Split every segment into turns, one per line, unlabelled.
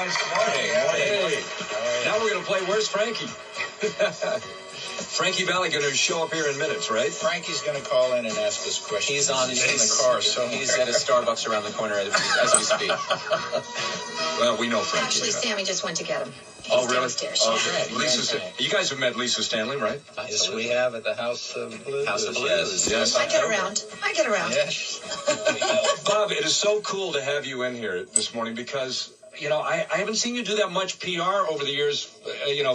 guys. Morning. Hey. Now we're going to play Where's Frankie? Frankie Valli going to show up here in minutes, right?
Frankie's going to call in and ask us questions.
He's in
the car, so
he's at a Starbucks around the corner as we speak.
Well, we know Frankie.
Actually, Sammy just went to get him.
Oh, really?
Downstairs.
Okay. You guys have met Lisa Stanley, right?
Yes, we have at the House of Blues.
House of Blues.
Yes.
I get around.
Yes.
Bob, it is so cool to have you in here this morning because, you know, I haven't seen you do that much PR over the years,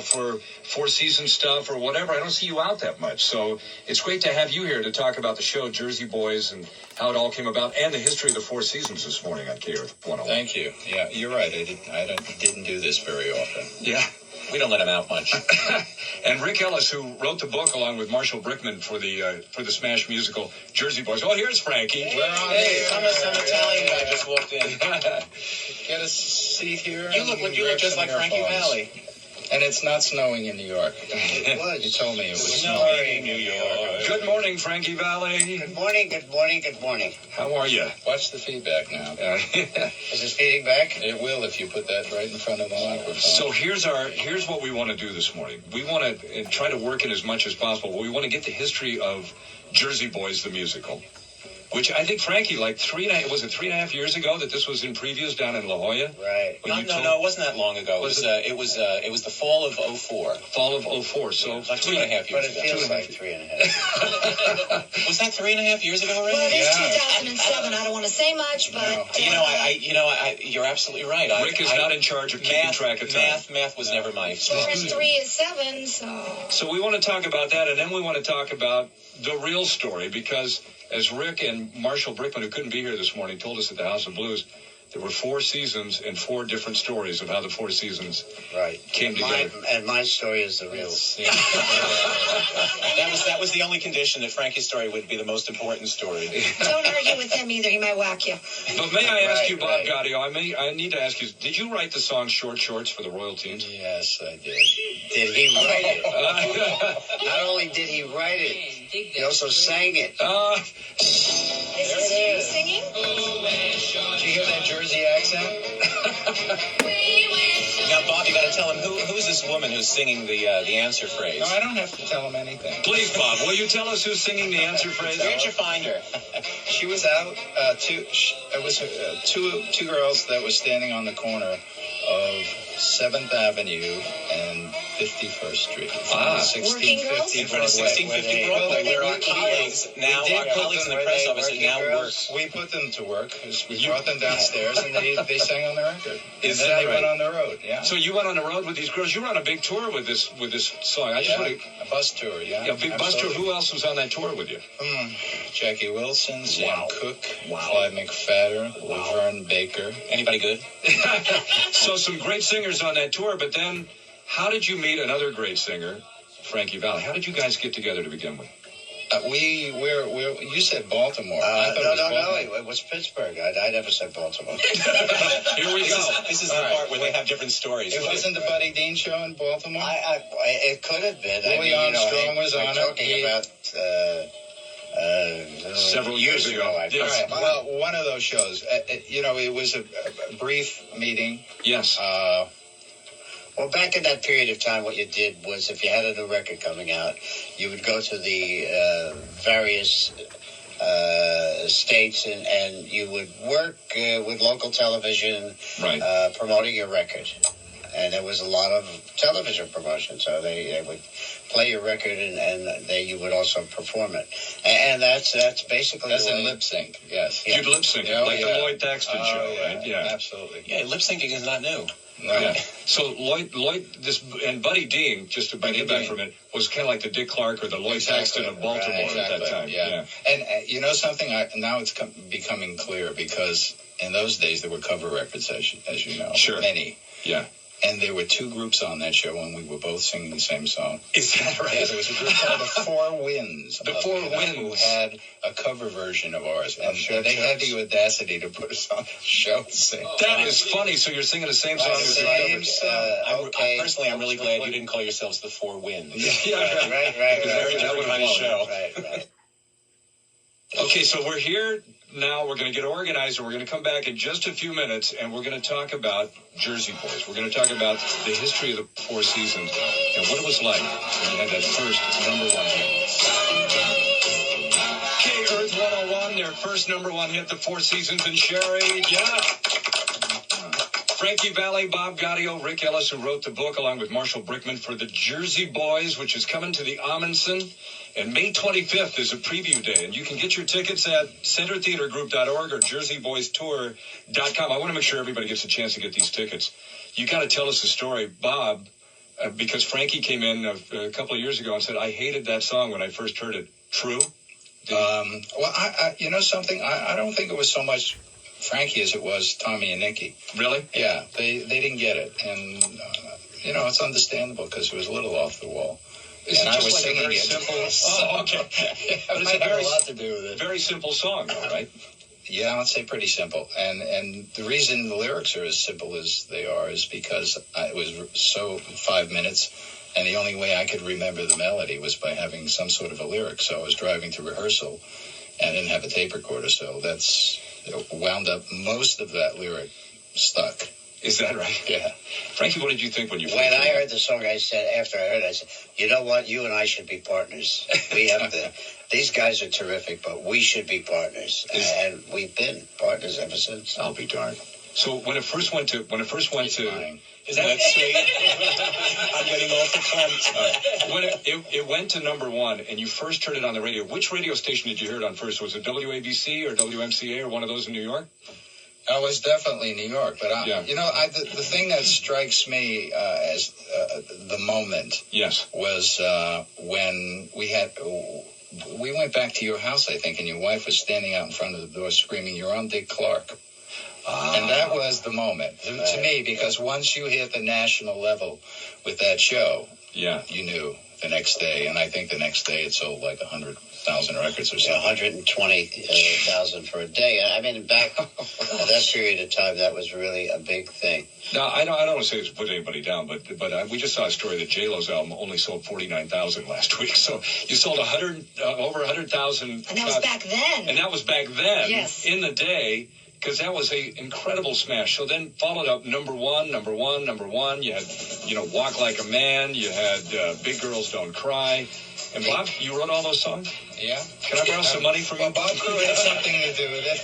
for Four Seasons stuff or whatever. I don't see you out that much. So it's great to have you here to talk about the show Jersey Boys and how it all came about and the history of the Four Seasons this morning on KR101.
Thank you. Yeah, you're right. I didn't do this very often.
Yeah.
We don't let him out much.
And Rick Ellis, who wrote the book along with Marshall Brickman for the Smash musical Jersey Boys. Oh, here's Frankie.
Hey, some Italian guy just walked in.
Get a seat here.
You look just like Frankie Valli.
And it's not snowing in New York.
It was.
You told me it was
snowing
in New York.
Good morning, Frankie Valli.
Good morning, good morning, good morning.
How are you?
Watch the feedback now.
Is this feeding back?
It will if you put that right in front of the microphone.
So here's what we want to do this morning. We want to try to work in as much as possible. We want to get the history of Jersey Boys, the musical. Which I think, Frankie, like 3.5 years ago that this was in previews down in La Jolla?
Right.
No, it wasn't that long ago. It was the fall of 04.
Fall of 04, so
like 2.5 years
but it
ago.
feels like 3.5.
Was that 3.5 years ago already?
Well, it is 2007. I don't want to say much, but...
You're absolutely right.
Rick is not in charge of keeping track of time.
Math was never my strong
First
suit.
3 is 7, so...
So we want to talk about that, and then we want to talk about the real story, because as Rick and Marshall Brickman, who couldn't be here this morning, told us at the House of Blues, there were 4 seasons and 4 different stories of how the 4 seasons came together.
And my story is the real.
Yeah. That was the only condition that Frankie's story would be the most important story.
Don't argue with him either. He might whack you.
But may I ask you, Bob Gaudio, I need to ask you, did you write the song Short Shorts for the Royal Teens?
Yes, I did.
Did he write it? Not only did he write it, he also sang it.
Is this you singing?
Did you hear that Jersey accent?
Now, Bob, you got to tell him who's this woman who's singing the answer phrase.
No, I don't have to tell him anything.
Please, Bob, will you tell us who's singing the answer phrase?
Where'd you find her?
She was out. Two girls that were standing on the corner of 7th Avenue and 51st Street.
Working girls?
In front of 1650 Broadway, where our colleagues now, our colleagues in the press office that now work.
We put them to work. We brought them downstairs and they sang on the record.
Is
and then
that
they
right?
went on the road. Yeah.
So you went on the road with these girls. You were on a big tour with this song. I just want to.
A bus tour. Yeah.
A big bus tour. Who else was on that tour with you?
Jackie Wilson, Sam
Wow.
Cooke,
Wow.
Clyde McFadder, Laverne Baker.
Anybody good?
So some great singers on that tour, but then how did you meet another great singer, Frankie Valli? How did you guys get together to begin with?
You said Baltimore.
No, it was Pittsburgh. I never said Baltimore.
Here we go.
This is the part where they have different stories.
It wasn't the Buddy Dean show in Baltimore?
It could have been.
Louis Armstrong was on it.
Talking about
Several years ago. Yes.
Right. Well, one of those shows. It was a brief meeting.
Yes.
Well, back in that period of time, what you did was if you had a new record coming out, you would go to the various states and you would work with local television promoting your record. And there was a lot of television promotion, so they would play your record and you would also perform it. And that's basically...
That's in lip sync, yes.
You'd lip sync, the Lloyd Thaxton show, right? Yeah,
absolutely.
Yeah, lip syncing is not new.
Right.
Yeah. So Lloyd, and Buddy Dean, just to bring it back for a minute, was kind of like the Dick Clark or the Lloyd Thaxton of Baltimore at that time.
Yeah. And you know something? Now it's becoming clear because in those days there were cover records, as you know.
Sure.
Many.
Yeah.
And there were 2 groups on that show, and we were both singing the same song.
Is that right?
Yeah, there was a group called the Four Winds.
The Four Winds.
Who had a cover version of ours. And they had the audacity to put us on the show.
That is funny. So you're singing the same song as the others.
Personally, I'm really glad you didn't call yourselves the Four Winds.
Yeah,
right.
Very different kind of show.
Right.
Okay, so we're here. now. We're going to get organized, and we're going to come back in just a few minutes, and we're going to talk about Jersey Boys. We're going to talk about the history of the Four Seasons and what it was like when you had that first #1 hit. Okay, Earth 101, their first #1 hit, the Four Seasons and Sherry. Yeah. Frankie Valli Bob Gaudio, Rick Ellis, who wrote the book, along with Marshall Brickman, for the Jersey Boys, which is coming to the Ahmanson. And May 25th is a preview day, and you can get your tickets at centertheatergroup.org or jerseyboystour.com. I want to make sure everybody gets a chance to get these tickets. You got to tell us the story, Bob, because Frankie came in a couple of years ago and said, I hated that song when I first heard it. True?
Well, I you know something? I don't think it was so much Frankie as it was Tommy and Nikki.
Really?
Yeah, they didn't get it, and it's understandable because it was a little off the wall.
Is
and
it just
I was
like
singing
a very simple? Oh, okay. But it's
it
a
had a lot to do with it.
Very simple song, though, right?
Yeah, I'd say pretty simple. And the reason the lyrics are as simple as they are is because it was so 5 minutes, and the only way I could remember the melody was by having some sort of a lyric. So I was driving to rehearsal, and I didn't have a tape recorder, so that's wound up most of that lyric stuck.
Is that right?
Yeah.
Frankie, what did you think when you first
When I heard the song, I said, after I heard it, I said, you know what? You and I should be partners. We have these guys are terrific, but we should be partners. And we've been partners ever since.
I'll be darned. So when it first went to,
Isn't that sweet? I'm getting all the
when it went to #1 and you first heard it on the radio, which radio station did you hear it on first? Was it WABC or WMCA or one of those in New York?
I was definitely New York, but the thing that strikes me as the moment,
yes,
was when we went back to your house, I think, and your wife was standing out in front of the door screaming, "You're on Dick Clark." And that was the moment to me, because once you hit the national level with that show, you knew the next day. And I think the next day it sold like 100,000 records or something.
120,000 for a day. I mean, back at that period of time, that was really a big thing.
Now, I don't want to say this to put anybody down, but we just saw a story that J-Lo's album only sold 49,000 last week. So you sold over 100,000.
And that was back then.
And that was back then.
Yes.
In the day. Because that was a incredible smash. So then followed up #1. You had, Walk Like a Man. You had Big Girls Don't Cry. And Bob, you wrote all those songs?
Yeah.
Can I borrow some money from you?
Bob Crew had something to do with it.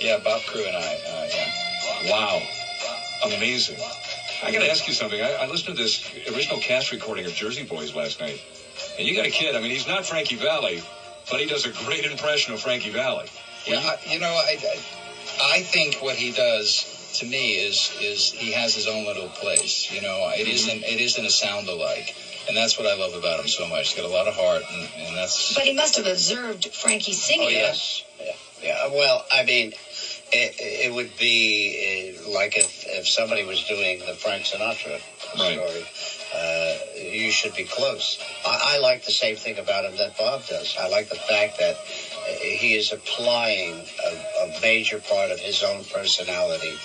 Yeah, Bob Crew and I. Yeah.
Wow. Amazing. I got to ask you something. I listened to this original cast recording of Jersey Boys last night. And you got a kid. I mean, he's not Frankie Valli, but he does a great impression of Frankie Valli.
Yeah, I think what he does to me is he has his own little place. It isn't a sound alike, and that's what I love about him so much. He's got a lot of heart, and that's.
But he must have observed Frankie singing.
Oh yes, yeah. Well, I mean, it would be like if somebody was doing the Frank Sinatra story. You should be close. I like the same thing about him that Bob does. I like the fact that he is applying a major part of his own personality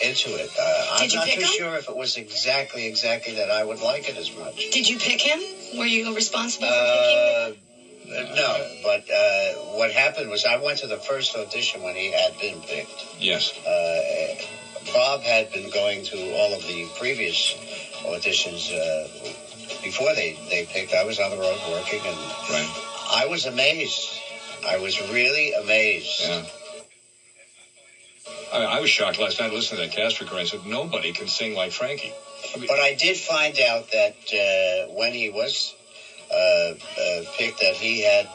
into it. I'm not too sure if it was exactly that I would like it as much.
Did you pick him? Were you responsible for picking him?
No, but what happened was I went to the first audition when he had been picked.
Yes.
Bob had been going to all of the previous auditions before they picked. I was on the road working, and I was amazed. I was really amazed.
Yeah. I was shocked last night listening to that cast recording. I said, nobody can sing like Frankie.
But I did find out that when he was picked, that he had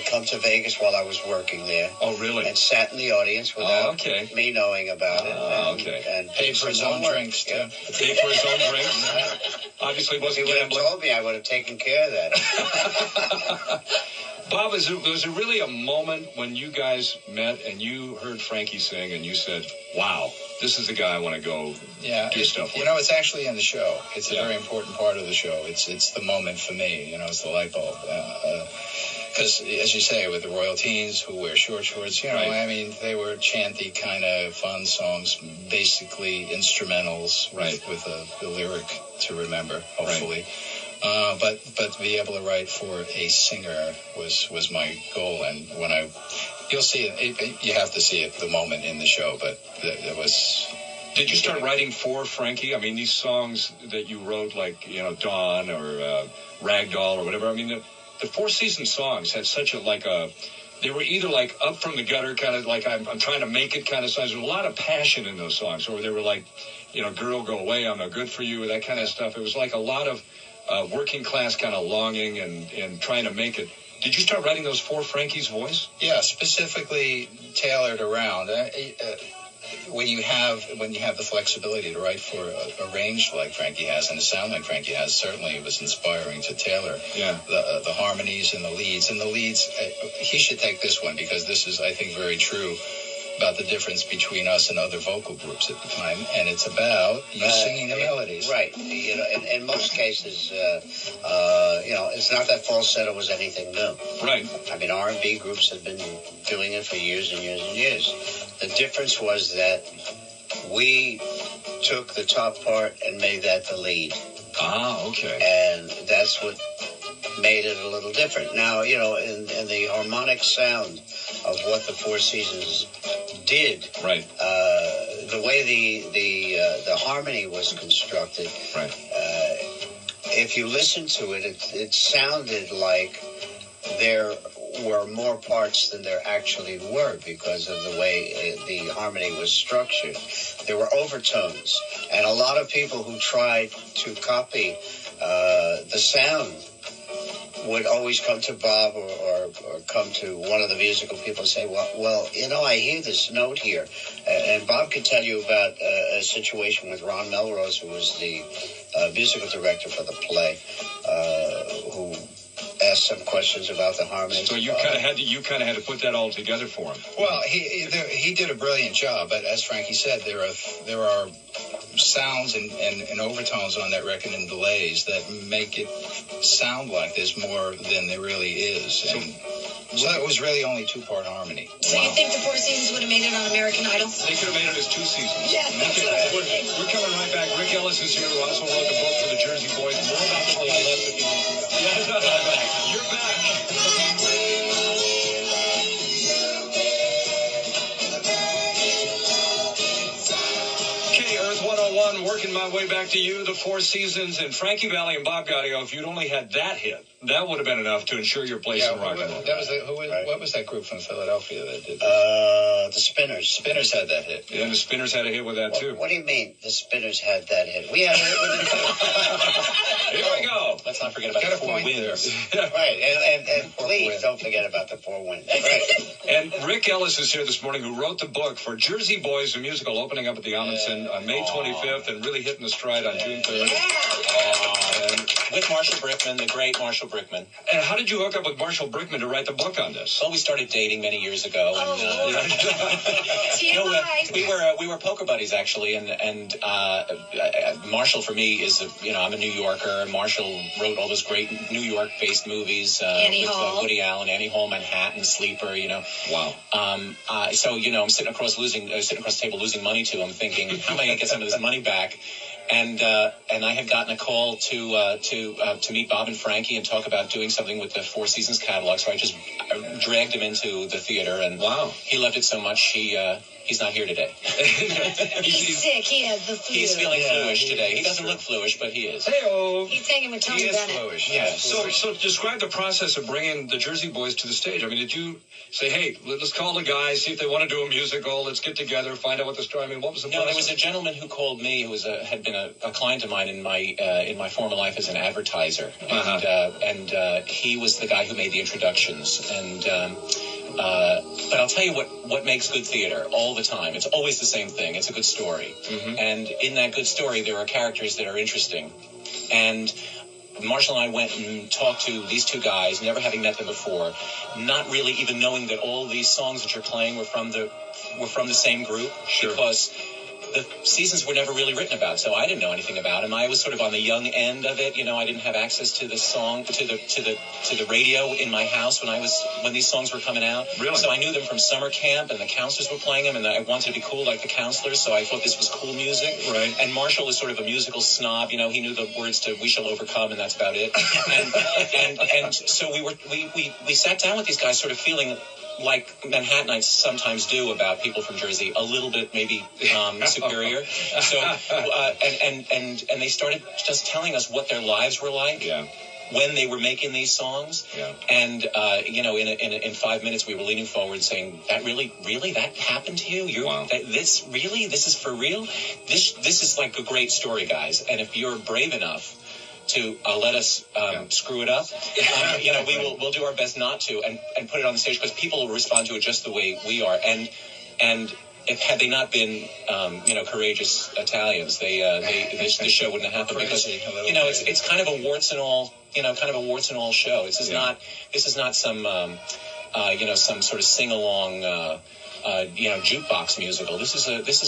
come to Vegas while I was working there.
Oh, really?
And sat in the audience without me knowing about it. And
paid for his own drinks, too.
Paid for his own drinks? Obviously wasn't gambling.
If he would have told me, I would have taken care of that.
Bob, was it really a moment when you guys met and you heard Frankie sing and you said, wow, this is the guy I want to go do stuff with?
It's actually in the show. It's a very important part of the show. It's the moment for me. It's the light bulb. Because, as you say, with the Royal Teens who wear short shorts, I mean, they were chanty kind of fun songs, basically instrumentals with a lyric to remember, hopefully. But to be able to write for a singer was my goal. And when you'll see it, you have to see it the moment in the show. But it was.
Did you start writing for Frankie? I mean, these songs that you wrote, like, Dawn or Ragdoll or whatever. I mean, the Four Seasons songs had such they were either like up from the gutter, kind of like I'm trying to make it kind of songs. There's a lot of passion in those songs, or they were like, girl, go away, I'm no good for you, that kind of stuff. It was like a lot of working class kind of longing and trying to make it. Did you start writing those for Frankie's voice?
Yeah, specifically tailored around. When you have the flexibility to write for a range like Frankie has and a sound like Frankie has, certainly it was inspiring to tailor the harmonies and the leads. And the leads, he should take this one because this is, I think, very true about the difference between us and other vocal groups at the time, and it's about you singing the melodies.
Right. In most cases, it's not that falsetto was anything new.
Right.
I mean, R&B groups have been doing it for years and years and years. The difference was that we took the top part and made that the lead.
Ah, okay.
And that's what made it a little different. Now, in the harmonic sound of what the Four Seasons did,
right?
The way the harmony was constructed,
right?
If you listen to it, it sounded like there were more parts than there actually were because of the way the harmony was structured. There were overtones, and a lot of people who tried to copy the sound would always come to Bob or come to one of the musical people and say, well, I hear this note here. And Bob could tell you about a situation with Ron Melrose, who was the musical director for the play, who asked some questions about the harmony.
So you kind of had to put that all together for him.
Well, he did a brilliant job, but as Frankie said, there are sounds and overtones on that record and delays that make it sound like there's more than there really is. And so it was really only two-part harmony.
So you think the Four Seasons would have made it on American Idol?
They could have made it as 2 seasons.
Yeah, that's right.
We're coming right back. Rick Ellis is here, who also wrote the book for the Jersey Boys. More about the play. You're back. Earth 101, working my way back to you, the Four Seasons, and Frankie Valli and Bob Gaudio. If you'd only had that hit, that would have been enough to ensure your place in rock and roll.
What was that group from Philadelphia that did
that? The Spinners.
Spinners had that hit.
Yeah, the Spinners had a hit with that, too.
What do you mean, the Spinners had that hit? We had a hit with it, too.
Here we go.
Let's not forget about the Four Winds.
Right, and please don't forget about the Four Winds. Right.
And Rick Ellis is here this morning, who wrote the book for Jersey Boys, a musical opening up at the Ahmanson on May 25th and really hitting the stride on June 3rd.
With Marshall Brickman, the great Marshall Brickman.
And how did you hook up with Marshall Brickman to write the book on this?
Well, we started dating many years ago. We were poker buddies, actually, and Marshall, for me, is I'm a New Yorker, and Marshall wrote all those great New York-based movies with Woody Allen, Annie Hall, Manhattan, Sleeper, Wow. So, I'm sitting across the table losing money to him, thinking, how am I going to get some of this money back? And I had gotten a call to meet Bob and Frankie and talk about doing something with the Four Seasons catalog. So I just dragged him into the theater, and
wow,
he loved it so much he's not here today.
He's sick. He had the flu.
He's feeling fluish today. He doesn't look fluish, but he is.
Hey-o.
He's hanging with Tony Bennett.
Fluish.
Yeah.
So describe the process of bringing the Jersey Boys to the stage. I mean, did you say, hey, let's call the guys, see if they want to do a musical, let's get together, find out what the story, what was the process?
No, there was a gentleman who called me who had been a client of mine in my former life as an advertiser. And he was the guy who made the introductions. But I'll tell you what makes good theater all the time. It's always the same thing. It's a good story. Mm-hmm. And in that good story, there are characters that are interesting. And Marshall and I went and talked to these two guys, never having met them before, not really even knowing that all these songs that you're playing were from the same group.
Sure.
Because the seasons were never really written about, so I didn't know anything about them. I was sort of on the young end of it. I didn't have access to the song, to the radio in my house when these songs were coming out.
Really?
So I knew them from summer camp, and the counselors were playing them, and I wanted to be cool like the counselors, so I thought this was cool music.
Right.
And Marshall was sort of a musical snob. He knew the words to "We Shall Overcome," and that's about it. and so we sat down with these guys, sort of feeling like Manhattanites sometimes do about people from Jersey, a little bit maybe superior. So and they started just telling us what their lives were like.
Yeah.
When they were making these songs.
Yeah.
And in 5 minutes we were leaning forward saying, that really that happened to you?
Wow.
This is for real? This is like a great story, guys. And if you're brave enough to let us screw it up, we'll do our best not to and put it on the stage, because people will respond to it just the way we are. And had they not been, courageous Italians, this show wouldn't have happened, because it's kind of a warts and all show. This is not some some sort of sing along jukebox musical. This is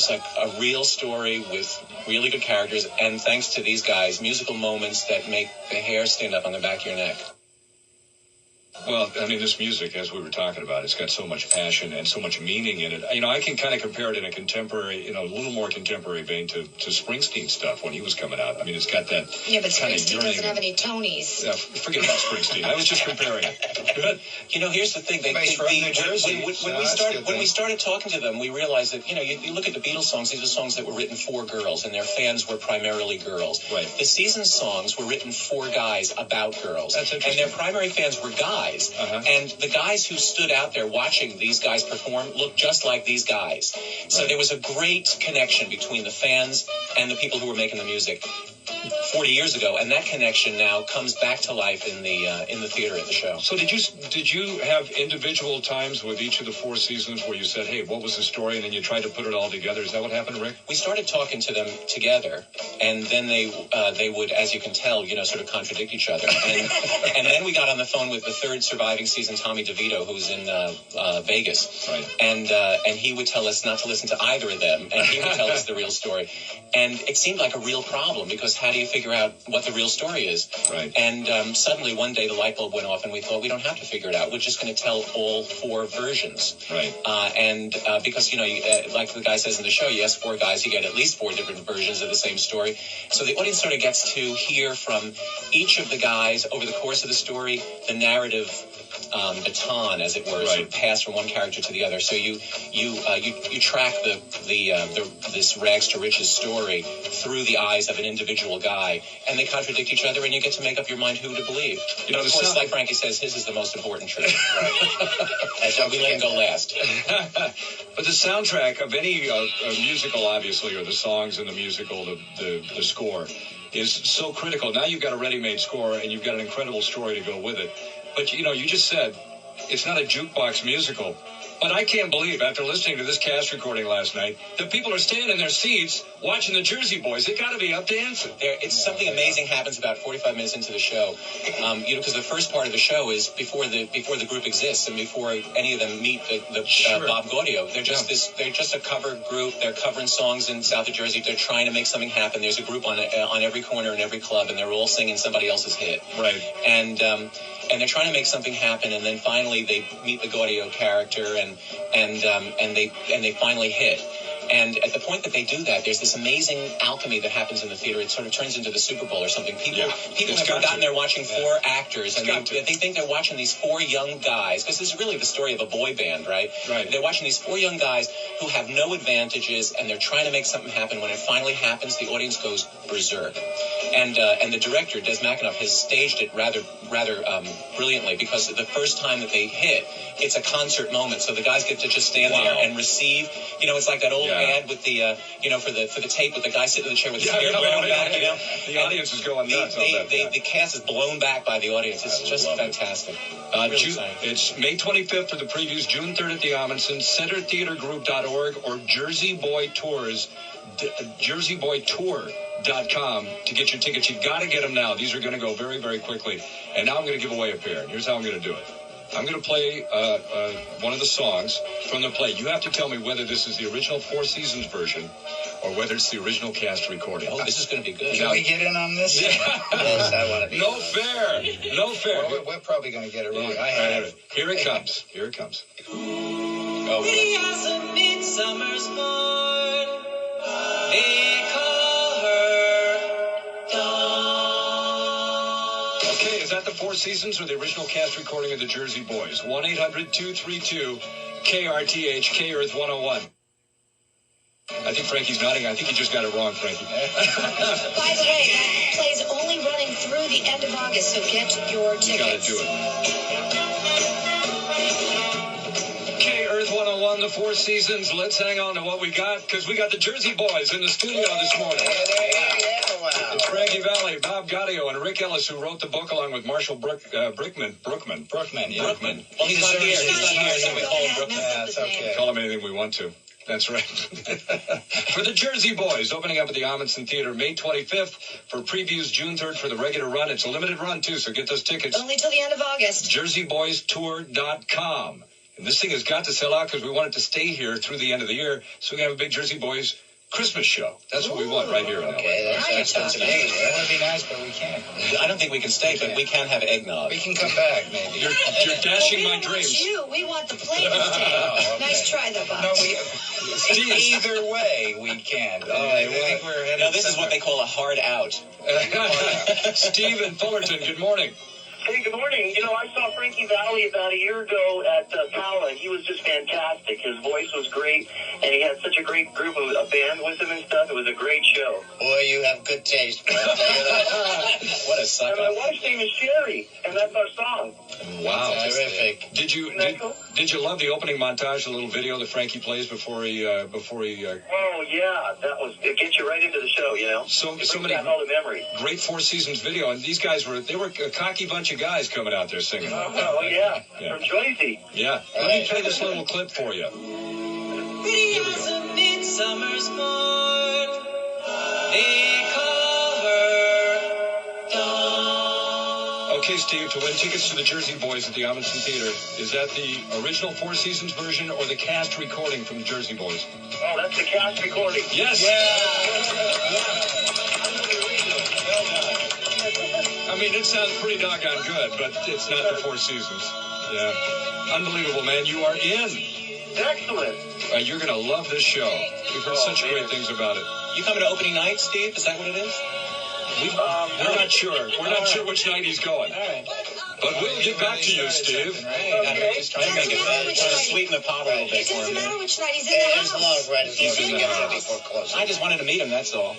like a real story with really good characters, and thanks to these guys, musical moments that make the hair stand up on the back of your neck.
Well, I mean, this music, as we were talking about, it's got so much passion and so much meaning in it. I can kind of compare it in a contemporary, a little more contemporary vein to Springsteen stuff when he was coming out. I mean, it's got that.
Yeah, but
kind
Springsteen
of
doesn't have any Tonys.
Forget about Springsteen. I was just comparing it. Good.
Here's the thing. When we started talking to them, we realized that, you look at the Beatles songs, these are songs that were written for girls, and their fans were primarily girls.
Right.
The Seasons songs were written for guys, about girls.
That's interesting.
And their primary fans were guys.
Uh-huh.
And the guys who stood out there watching these guys perform looked just like these guys. So
Right.
there was a great connection between the fans and the people who were making the music 40 years ago, and that connection now comes back to life in the theater at the show.
So did you have individual times with each of the Four Seasons where you said, hey, what was the story, and then you tried to put it all together? Is that what happened, Rick?
We started talking to them together, and then they would, as you can tell, sort of contradict each other. And then we got on the phone with the third surviving season, Tommy DeVito, who's in Vegas.
Right.
And he would tell us not to listen to either of them, and he would tell us the real story. And it seemed like a real problem, because how do you figure out what the real story is?
Right.
And suddenly one day the light bulb went off, and we thought, we don't have to figure it out. We're just going to tell all four versions.
Right.
Because, like the guy says in the show, you ask four guys, you get at least four different versions of the same story. So the audience sort of gets to hear from each of the guys over the course of the story, the narrative baton, as it were, sort of passed from one character to the other. So you track this rags to riches story through the eyes of an individual guy, and they contradict each other, and you get to make up your mind who to believe. Of course, like Frankie says, his is the most important truth. Right. So we let him go last.
But the soundtrack of any musical, obviously, or the songs in the musical, the score, is so critical. Now you've got a ready-made score, and you've got an incredible story to go with it. But, you just said it's not a jukebox musical. But I can't believe, after listening to this cast recording last night, that people are staying in their seats watching the Jersey Boys. They got to be up dancing.
It's something amazing happens about 45 minutes into the show. Because the first part of the show is before the group exists and before any of them meet Bob Gaudio. They're just a cover group. They're covering songs in south of Jersey. They're trying to make something happen. There's a group on every corner in every club, and they're all singing somebody else's hit.
Right.
And they're trying to make something happen, and then finally they meet the Gaudio character, and they finally hit. And at the point that they do that, there's this amazing alchemy that happens in the theater. It sort of turns into the Super Bowl or something. People have forgotten they're watching four actors, and they think they're watching these four young guys, because this is really the story of a boy band, right?
Right.
They're watching these four young guys who have no advantages, and they're trying to make something happen. When it finally happens, the audience goes berserk. And the director, Des McAnuff, has staged it rather brilliantly, because the first time that they hit, it's a concert moment. So the guys get to just stand there and receive. It's like that old ad with the for the tape with the guy sitting in the chair with his hair blown back.
The audience is going nuts on that.
The cast is blown back by the audience. It's just fantastic.
It's May 25th for the previews, June 3rd at the Ahmanson, centertheatergroup.org, or jerseyboytour.com to get your tickets. You've got to get them now. These are going to go very, very quickly. And now I'm going to give away a pair. And here's how I'm going to do it. I'm going to play one of the songs from the play. You have to tell me whether this is the original Four Seasons version or whether it's the original cast recording.
Oh, this is going to be good.
Can we get in on this?
Yeah.
Yes, I want to be.
No fair. No fair.
Well, we're probably going to get it wrong.
Yeah.
I have.
Here it comes. Here it comes.
Oh,
As a midsummer's morn, they call her dawn.
Okay, is that the Four Seasons or the original cast recording of the Jersey Boys? 1-800-232-KRTH, K-Earth 101. I think Frankie's nodding. I think you just got it wrong, Frankie.
By the way, that play's only running through the end of August, so get your
You gotta
tickets.
do it. K-Earth 101, the Four Seasons. Let's hang on to what we got, because we got the Jersey Boys in the studio this morning.
Wow.
It's Frankie Valli, Bob Gaudio, and Rick Ellis, who wrote the book along with Marshall Brookman.
Brookman, yeah.
Brookman. Well, he's not here. He's not here, so we call him Brookman.
That's okay.
Call him anything we want to. That's right. For the Jersey Boys, opening up at the Ahmanson Theatre May 25th. For previews, June 3rd for the regular run. It's a limited run, too, so get those tickets.
Only till the end of August.
JerseyBoysTour.com. And this thing has got to sell out because we want it to stay here through the end of the year, so we can have a big Jersey Boys Christmas show. That's what we want right here in LA.
Okay,
Now you're
that's
talking.
amazing.
That would be nice, but we can't.
I don't think we can stay, but we can have eggnog.
We can come back, maybe.
You're dashing
we
my
don't want
dreams.
you. We want the plane to stay.
okay.
Nice try, though, Bob.
No, either way, we can't. I think we're headed
No, this is what
somewhere.
they call a hard out.
Steve in Fullerton, good morning.
Hey, good morning. You know, I saw Frankie Valli about a year ago at Pala, and he was just fantastic. His voice was great, and he had such a great group of a band with him and stuff. It was a great show.
Boy, you have good taste, man. I'll tell you that.
What a
And
sucker.
my wife's name is Sherry, and that's our song.
Wow.
Terrific.
Did you love the opening montage, the little video that Frankie plays before he
Oh, yeah, that was, it gets you right into the show, you know?
So
It brings
many
back all the memories.
great Four Seasons video, and these guys were a cocky bunch of guys coming out there singing.
Oh, yeah,
Yeah.
from Jersey.
Yeah. Let me play this little clip for you.
Pretty as a midsummer's morn, they call her dawn.
Okay, Steve, to win tickets to the Jersey Boys at the Ahmanson Theatre, is that the original Four Seasons version or the cast recording from the Jersey Boys?
Oh, that's the cast recording.
Yes! I mean, it sounds pretty doggone good, but it's not the Four Seasons. Yeah. Unbelievable, man. You are in.
Excellent.
You're going to love this show. We've heard such
man.
great things about it.
You coming to opening night, Steve? Is that what it is?
We're not sure. We're not sure which night he's going.
All right.
But we'll get back to you, Steve.
Okay.
Just trying to make it
Doesn't matter which
trying to
night.
sweeten the pot a little
It
bit for
doesn't
him.
matter which night he's in the
There's
house.
love right
He's in the house.
before closing.
I just wanted to meet him, that's all.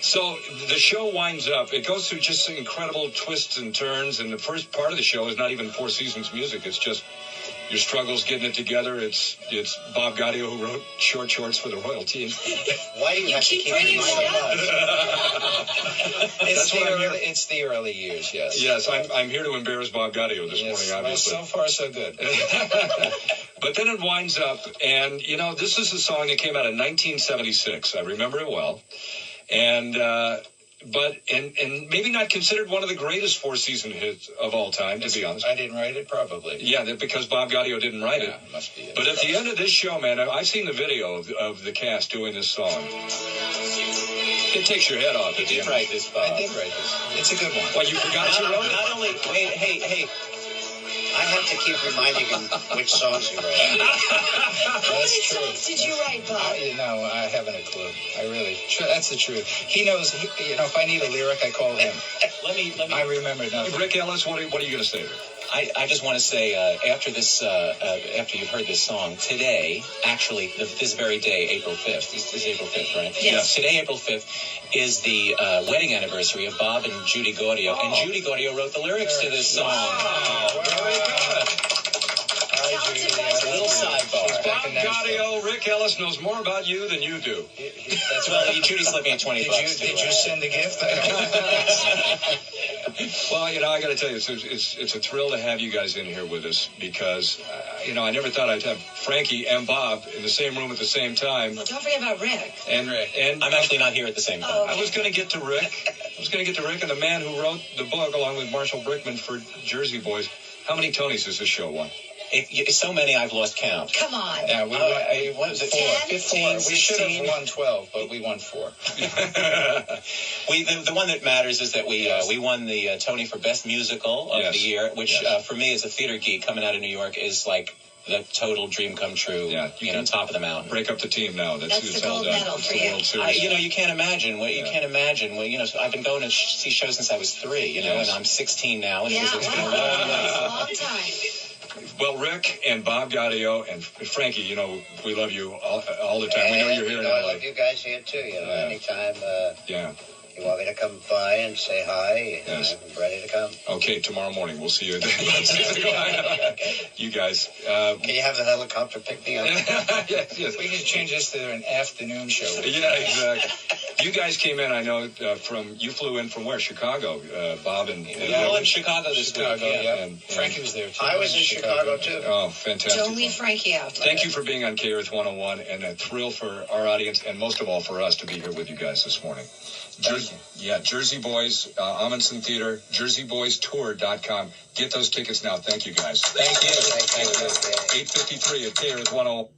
So the show winds up. It goes through just incredible twists and turns, and the first part of the show is not even Four Seasons music. It's just your struggles getting it together. It's Bob Gaudio who wrote Short Shorts for the Royal Team.
Why do you have to
keep
keep
bringing
reminding
that
us?
It's the early years, yes.
Yes, I'm here to embarrass Bob Gaudio this morning, obviously.
Well, so far, so good.
But then it winds up, and, this is a song that came out in 1976. I remember it well. And maybe not considered one of the greatest Four Season hits of all time, to be honest.
I didn't write it, probably.
Yeah, because Bob Gaudio didn't write it.
Yeah, must be it.
But at the end of this show, man, I've seen the video of the cast doing this song. It takes your head off at the end.
Write this, Bob.
I did write this. It's a good one.
Well, you forgot you wrote it?
Not only, wait, hey.
I have to keep reminding him which songs he wrote.
How many
That's true.
songs did you write, Bob?
I haven't a clue. That's the truth. He knows, if I need a lyric, I call him.
Let me.
I remember nothing.
Rick Ellis, what are you going to say?
I just want to say, after you've heard this song, today, actually, this very day, April 5th, this is April 5th, right?
Yes.
Today, April 5th, is the wedding anniversary of Bob and Judy Gaudio, and Judy Gaudio wrote the lyrics to this song.
Very good.
A little sidebar.
Bob Gaudio, Rick Ellis knows more about you than you do.
That's well, Judy slipped me a $20.
Did you send a gift?
Well, I got to tell you, it's a thrill to have you guys in here with us because, I never thought I'd have Frankie and Bob in the same room at the same time.
Well, don't forget about Rick.
And
I'm actually not here at the same time.
Oh.
I was going to get to Rick. And the man who wrote the book along with Marshall Brookman for Jersey Boys. How many Tonys has this show won?
So many I've lost count.
Come on.
Yeah, what was it?
15,
We should
16.
have won 12, but we won 4.
The one that matters is that we won the Tony for Best Musical of the year, which for me as a theater geek coming out of New York is like the total dream come true. Yeah, top of the mountain.
Break up the team now. That's
the gold medal for you.
World Series.
You can't imagine what you can't imagine. Well, I've been going to see shows since I was 3. And I'm 16 now, and it's been a long way.
Long time.
Well, Rick and Bob Gaudio and Frankie, we love you all the time. We know you're here in LA.
I love you guys here too. Anytime. You want me to come by and say hi?
Yes.
I'm ready to come.
Okay, tomorrow morning we'll see you. You guys.
Can you have the helicopter pick me up?
Yes.
We need to change this to an afternoon show.
Yeah, exactly. You guys came in, I know, you flew in from where? Chicago, Bob and...
all in Chicago this week.
Yeah. And Frankie was there, too.
I was in Chicago, too.
Oh, fantastic.
Don't leave Frankie out.
Thank you for being on K-Earth 101, and a thrill for our audience, and most of all for us to be here with you guys this morning. Jersey Boys, Ahmanson Theatre, jerseyboystour.com. Get those tickets now. Thank you, guys.
Thank you.
8:53 at K-Earth 101.